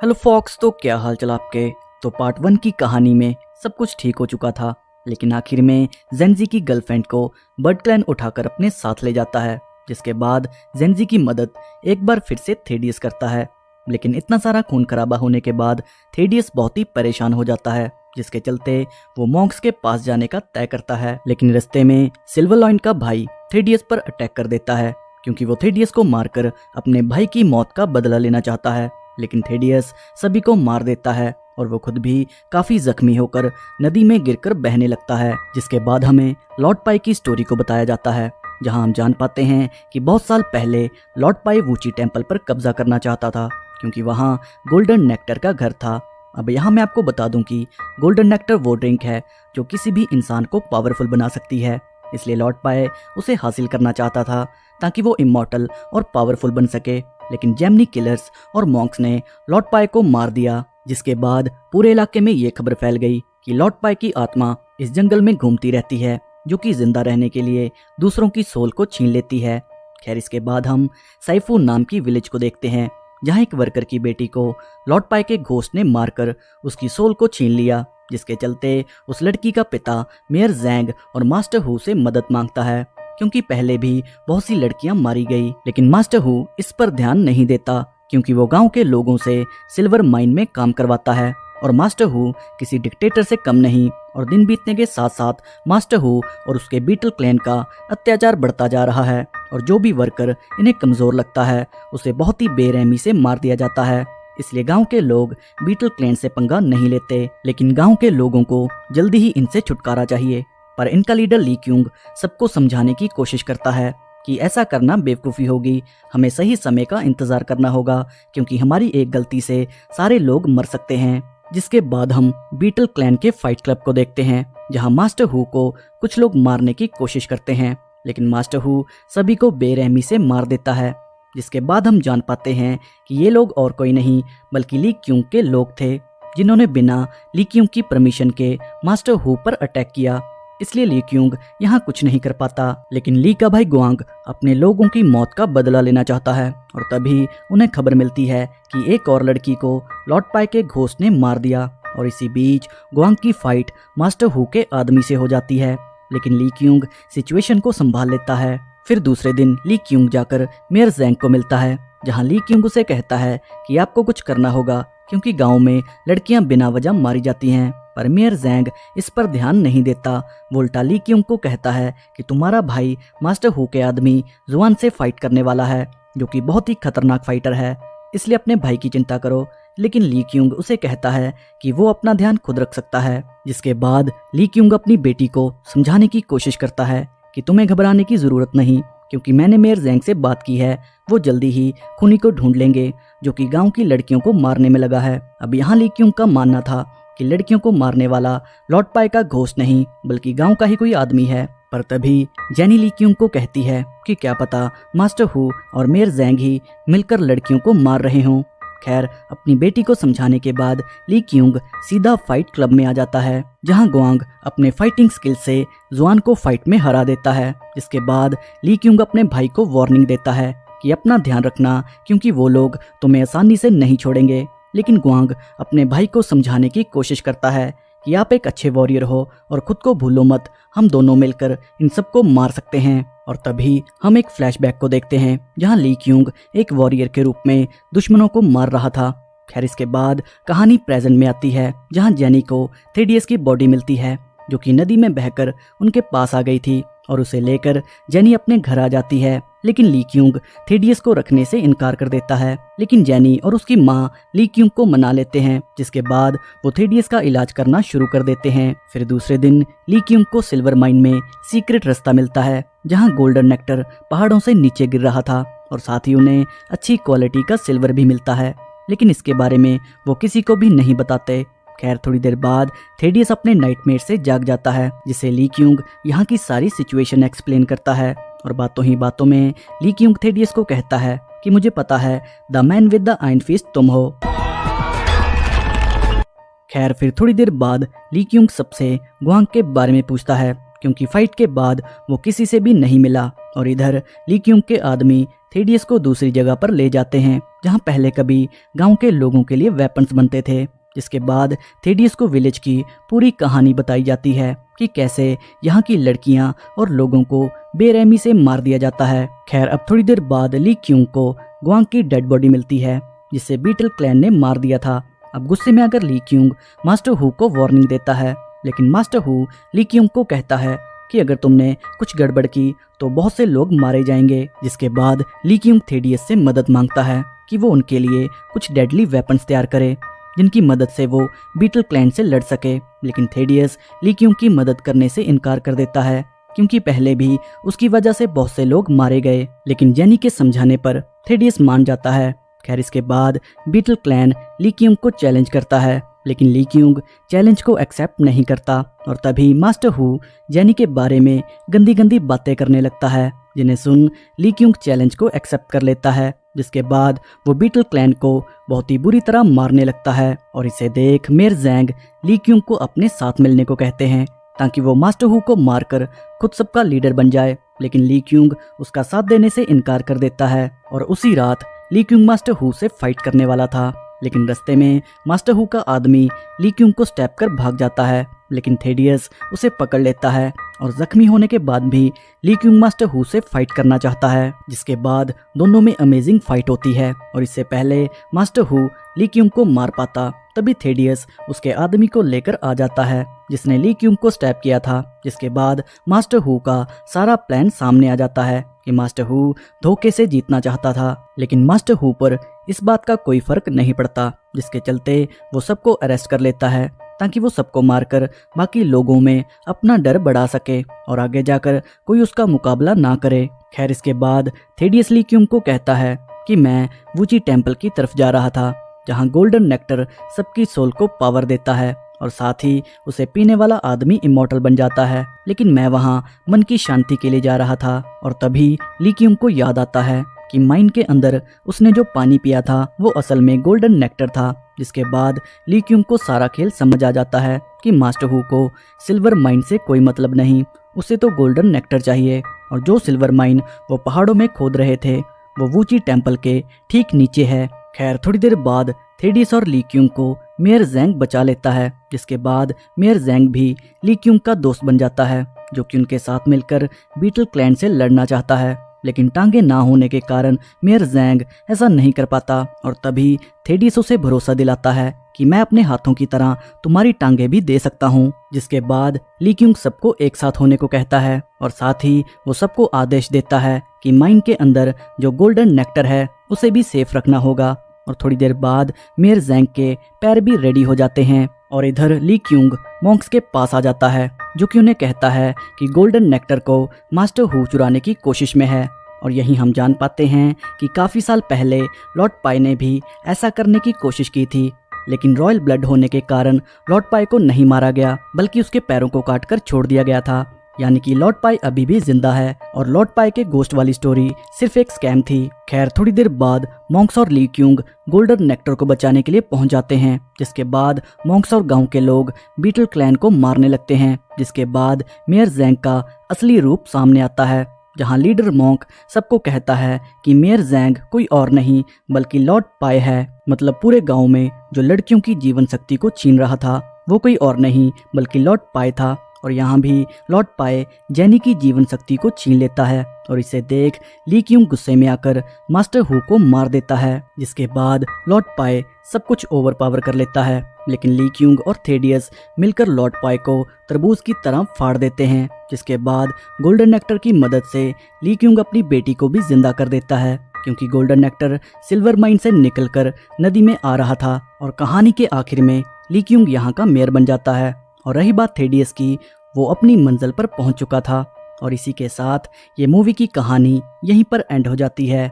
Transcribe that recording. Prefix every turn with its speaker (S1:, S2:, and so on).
S1: Hello fox, तो क्या हाल चाल आपके। तो पार्ट 1 की कहानी में सब कुछ ठीक हो चुका था, लेकिन आखिर में जेंजी की गर्लफ्रेंड को बर्ड क्लैन उठाकर अपने साथ ले जाता है, जिसके बाद जेंजी की मदद एक बार फिर से थेडियस करता है। लेकिन इतना सारा खून खराबा होने के बाद थेडियस बहुत ही परेशान हो जाता है, जिसके चलते वो मॉन्क्स के पास जाने का तय करता है। लेकिन रास्ते में सिल्वरलॉइन का भाई थेडियस पर अटैक कर देता है, क्योंकि वो थेडियस को मारकर अपने भाई की मौत का बदला लेना चाहता है। लेकिन थेडियस सभी को मार देता है और वो खुद भी काफी जख्मी होकर नदी में गिरकर बहने लगता है। जिसके बाद हमें लॉर्ड पाई की स्टोरी को बताया जाता है, जहां हम जान पाते हैं कि बहुत साल पहले लॉर्ड पाई वूची टेम्पल पर कब्जा करना चाहता था, क्योंकि वहां गोल्डन नेक्टर का घर था। अब यहाँ मैं आपको बता दूं कि गोल्डन नेक्टर वो ड्रिंक है जो किसी भी इंसान को पावरफुल बना सकती है, इसलिए लॉर्ड पाई उसे हासिल करना चाहता था ताकि वो इमॉर्टल और पावरफुल बन सके। लेकिन जेमनी किलर्स और मॉन्क्स ने लॉर्ड पाई को मार दिया, जिसके बाद पूरे इलाके में ये खबर फैल गई कि लॉर्ड पाई की आत्मा इस जंगल में घूमती रहती है, जो कि जिंदा रहने के लिए दूसरों की सोल को छीन लेती है। खैर, इसके बाद हम साइफू नाम की विलेज को देखते हैं, जहां एक वर्कर की बेटी को लॉर्ड पाई के घोस्ट ने मारकर उसकी सोल को छीन लिया, जिसके चलते उस लड़की का पिता मेयर जैंग और मास्टर हु से मदद मांगता है, क्योंकि पहले भी बहुत सी लड़कियां मारी गई। लेकिन मास्टर हु इस पर ध्यान नहीं देता, क्योंकि वो गांव के लोगों से सिल्वर माइन में काम करवाता है और मास्टर हु किसी डिक्टेटर से कम नहीं। और दिन बीतने के साथ साथ मास्टर हु और उसके बीटल क्लैन का अत्याचार बढ़ता जा रहा है, और जो भी वर्कर इन्हें कमजोर लगता है उसे बहुत ही बेरहमी से मार दिया जाता है। इसलिए गांव के लोग बीटल क्लैन से पंगा नहीं लेते। लेकिन गांव के लोगों को जल्दी ही इनसे छुटकारा चाहिए, पर इनका लीडर ली क्यूंग सबको समझाने की कोशिश करता है कि ऐसा करना बेवकूफ़ी होगी, हमें सही समय का इंतज़ार करना होगा, क्योंकि हमारी एक गलती से सारे लोग मर सकते हैं। जिसके बाद हम बीटल क्लैन के फाइट क्लब को देखते हैं, जहां मास्टर हु को कुछ लोग मारने की कोशिश करते हैं, लेकिन मास्टर हु सभी को बेरहमी से मार देता है। जिसके बाद हम जान पाते हैं कि ये लोग और कोई नहीं बल्कि ली क्यूंग के लोग थे, जिन्होंने बिना ली क्यूंग की परमिशन के मास्टर हु पर अटैक किया। इसलिए ली क्यूंग यहाँ कुछ नहीं कर पाता। लेकिन ली का भाई गुआंग अपने लोगों की मौत का बदला लेना चाहता है, और तभी उन्हें खबर मिलती है कि एक और लड़की को लॉर्ड पाई के घोस्ट ने मार दिया। और इसी बीच गुआंग की फाइट मास्टर हु के आदमी से हो जाती है, लेकिन ली क्यूंग सिचुएशन को संभाल लेता है। फिर दूसरे दिन ली क्यूंग जाकर मेयर जैंग को मिलता है, जहाँ ली क्यूंग उसे कहता है कि आपको कुछ करना होगा, क्योंकि गाँव में लड़कियां बिना वजह मारी जाती हैं। पर मेयर जैंग इस पर ध्यान नहीं देता। वो उल्टा ली क्यूंग को कहता है कि तुम्हारा भाई मास्टर हु के आदमी जुआन से फाइट करने वाला है, जो कि बहुत ही खतरनाक फाइटर है, इसलिए अपने भाई की चिंता करो। लेकिन ली क्यूंग उसे कहता है कि वो अपना ध्यान खुद रख सकता है। जिसके बाद ली क्यूंग अपनी बेटी को समझाने की कोशिश करता है कि तुम्हें घबराने की जरूरत नहीं, क्योंकि मैंने मेयर जैंग से बात की है, वो जल्दी ही खूनी को ढूंढ लेंगे जो कि गांव की लड़कियों को मारने में लगा है। अब यहाँ ली क्यूंग का मानना था कि लड़कियों को मारने वाला लॉर्ड पाई का घोस्ट नहीं बल्कि गांव का ही कोई आदमी है। पर तभी जेनी ली क्यूंग को कहती है कि क्या पता मास्टर हु और मेयर जैंग ही मिलकर लड़कियों को मार रहे हों। खैर, अपनी बेटी को समझाने के बाद ली क्यूंग सीधा फाइट क्लब में आ जाता है, जहां गुआंग अपने फाइटिंग स्किल से जुआन को फाइट में हरा देता है। जिसके बाद ली क्यूंग अपने भाई को वार्निंग देता है कि अपना ध्यान रखना, क्योंकि वो लोग तुम्हें आसानी से नहीं छोड़ेंगे। लेकिन गुआंग अपने भाई को समझाने की कोशिश करता है कि आप एक अच्छे वॉरियर हो और खुद को भूलो मत, हम दोनों मिलकर इन सबको मार सकते हैं। और तभी हम एक फ्लैशबैक को देखते हैं, जहां ली क्यूंग एक वॉरियर के रूप में दुश्मनों को मार रहा था। खैर, इसके बाद कहानी प्रेजेंट में आती है, जहां जेनी को थेडियस की बॉडी मिलती है, जो कि नदी में बहकर उनके पास आ गई थी, और उसे लेकर जेनी अपने घर आ जाती है। लेकिन ली क्यूंग थेडियस को रखने से इनकार कर देता है, लेकिन जेनी और उसकी माँ ली क्यूंग को मना लेते हैं, जिसके बाद वो थेडियस का इलाज करना शुरू कर देते हैं। फिर दूसरे दिन ली क्यूंग को सिल्वर माइन में सीक्रेट रास्ता मिलता है, जहाँ गोल्डन नेक्टर पहाड़ों से नीचे गिर रहा था, और साथ ही उन्हें अच्छी क्वालिटी का सिल्वर भी मिलता है, लेकिन इसके बारे में वो किसी को भी नहीं बताते। खैर, थोड़ी देर बाद थेडियस अपने नाइटमेयर से जाग जाता है, जिसे ली क्यूंग यहाँ की सारी सिचुएशन एक्सप्लेन करता है, और बातों ही बातों में ली क्यूंग थेडियस को कहता है कि मुझे पता है the man with the iron fist तुम हो। खैर, फिर थोड़ी देर बाद ली क्यूंग सबसे गुआंग के बारे में पूछता है, क्योंकि फाइट के बाद वो किसी से भी नहीं मिला। और इधर ली क्यूंग के आदमी थेडियस को दूसरी जगह पर ले जाते हैं जहाँ पहले कभी गांव के लोगों के लिए वेपन्स बनते थे। जिसके बाद थेडियस को विलेज की पूरी कहानी बताई जाती है कि कैसे यहाँ की लड़कियाँ और लोगों को बेरहमी से मार दिया जाता है। खैर अब थोड़ी देर बाद ली क्यूंग को ग्वांग की डेड बॉडी मिलती है जिसे बीटल क्लैन ने मार दिया था। अब गुस्से में आकर ली क्यूंग मास्टर हु को वार्निंग देता है, लेकिन मास्टर हु ली क्यूंग को कहता है कि अगर तुमने कुछ गड़बड़ की तो बहुत से लोग मारे जाएंगे। जिसके बाद ली क्यूंग थेडियस से मदद मांगता है कि वो उनके लिए कुछ डेडली वेपन्स तैयार करे जिनकी मदद से वो बीटल क्लैन से लड़ सके। लेकिन थेडियस ली क्यूंग की मदद करने से इनकार कर देता है क्योंकि पहले भी उसकी वजह से बहुत से लोग मारे गए। लेकिन जेनी के समझाने पर थेडियस मान जाता है। खैर इसके बाद बीटल क्लैन ली क्यूंग को चैलेंज करता है, लेकिन ली क्यूंग चैलेंज को एक्सेप्ट नहीं करता और तभी मास्टर हु जेनी के बारे में गंदी गंदी बातें करने लगता है, जिन्हें सुन ली क्यूंग चैलेंज को एक्सेप्ट कर लेता है। जिसके बाद वो बीटल क्लैन को बहुत ही बुरी तरह मारने लगता है और इसे देख मेयर ज़ैंग ली क्यूंग को अपने साथ मिलने को कहते हैं ताकि वो मास्टर हु को मारकर खुद सबका लीडर बन जाए। लेकिन ली क्यूंग उसका साथ देने से इनकार कर देता है और उसी रात ली क्यूंग मास्टर हु से फाइट करने वाला था, लेकिन रास्ते में मास्टर हु का आदमी ली क्यूंग को स्टैप कर भाग जाता है। लेकिन थेडियस उसे पकड़ लेता है और जख्मी होने के बाद भी ली क्यूंग मास्टर हु से फाइट करना चाहता है। जिसके बाद दोनों में अमेजिंग फाइट होती है और इससे पहले मास्टर हु ली क्यूंग को मार पाता तभी थेडियस उसके आदमी को लेकर आ जाता है जिसने ली क्यूंग को स्टैप किया था। जिसके बाद मास्टर हु का सारा प्लान सामने आ जाता है कि मास्टर हु धोखे से जीतना चाहता था, लेकिन मास्टर हु पर इस बात का कोई फर्क नहीं पड़ता, जिसके चलते वो सबको अरेस्ट कर लेता है ताकि वो सबको मारकर बाकी लोगों में अपना डर बढ़ा सके और आगे जाकर कोई उसका मुकाबला ना करे। खैर इसके बाद थेडियस ली क्यूंग को कहता है कि मैं वूची टेम्पल की तरफ जा रहा था जहाँ गोल्डन नेक्टर सबकी सोल को पावर देता है और साथ ही उसे पीने वाला आदमी इमॉर्टल बन जाता है, लेकिन मैं वहाँ मन की शांति के लिए जा रहा था। और तभी ली क्यूंग को याद आता है कि माइन के अंदर उसने जो पानी पिया था वो असल में गोल्डन नेक्टर था। जिसके बाद ली क्यूंग को सारा खेल समझ आ जाता है कि मास्टर हु को सिल्वर माइन से कोई मतलब नहीं, उसे तो गोल्डन नेक्टर चाहिए। और जो सिल्वर माइन वो पहाड़ों में खोद रहे थे वो वूची टेम्पल के ठीक नीचे है। खैर थोड़ी देर बाद थेडियस और ली क्यूंग को मेयर ज़ैंग बचा लेता है, जिसके बाद मेयर ज़ैंग भी ली क्यूंग का दोस्त बन जाता है जो कि उनके साथ मिलकर बीटल क्लैन से लड़ना चाहता है। लेकिन टांगे ना होने के कारण मेयर ज़ैंग ऐसा नहीं कर पाता और तभी थेडियस उसे भरोसा दिलाता है कि मैं अपने हाथों की तरह तुम्हारी टांगे भी दे सकता हूँ। जिसके बाद ली क्यूंग सबको एक साथ होने को कहता है और साथ ही वो सबको आदेश देता है कि माइन के अंदर जो गोल्डन नेक्टर है उसे भी सेफ रखना होगा। और थोड़ी देर बाद मेयर ज़ैंग के पैर भी रेडी हो जाते हैं और इधर ली क्यूंग मॉन्क्स के पास आ जाता है जो कि उन्हें कहता है कि गोल्डन नेक्टर को मास्टर हु चुराने की कोशिश में है। और यहीं हम जान पाते हैं कि काफ़ी साल पहले लॉर्ड पाई ने भी ऐसा करने की कोशिश की थी, लेकिन रॉयल ब्लड होने के कारण लॉर्ड पाई को नहीं मारा गया बल्कि उसके पैरों को काटकर छोड़ दिया गया था। यानी कि लॉर्ड पाई अभी भी जिंदा है और लॉर्ड पाई के गोस्ट वाली स्टोरी सिर्फ एक स्कैम थी। खैर थोड़ी देर बाद मॉन्क्स और ली क्यूंग गोल्डन नेक्टर को बचाने के लिए पहुंच जाते हैं, जिसके बाद मॉन्क्स और गांव के लोग बीटल क्लैन को मारने लगते हैं। जिसके बाद मेयर ज़ैंग का असली रूप सामने आता है जहां लीडर मॉन्क सबको कहता है कि मेयर ज़ैंग कोई और नहीं बल्कि लॉर्ड पाई है। मतलब पूरे गाँव में जो लड़कियों की जीवन शक्ति को छीन रहा था वो कोई और नहीं बल्कि लॉर्ड पाई था। और यहाँ भी लॉर्ड पाई जेनी की जीवन शक्ति को छीन लेता है और इसे देख ली क्यूंग गुस्से में आकर मास्टर हु को मार देता है। जिसके बाद लॉर्ड पाई सब कुछ ओवरपावर कर लेता है, लेकिन ली क्यूंग और थेडियस मिलकर लॉर्ड पाई को तरबूज की तरह फाड़ देते हैं। जिसके बाद गोल्डन नेक्टर की मदद से ली क्यूंग अपनी बेटी को भी जिंदा कर देता है क्योंकि गोल्डन नेक्टर सिल्वर माइन से निकलकर नदी में आ रहा था। और कहानी के आखिर में ली क्यूंग यहाँ का मेयर बन जाता है। और रही बात थेडियस की, वो अपनी मंजिल पर पहुंच चुका था। और इसी के साथ ये मूवी की कहानी यहीं पर एंड हो जाती है।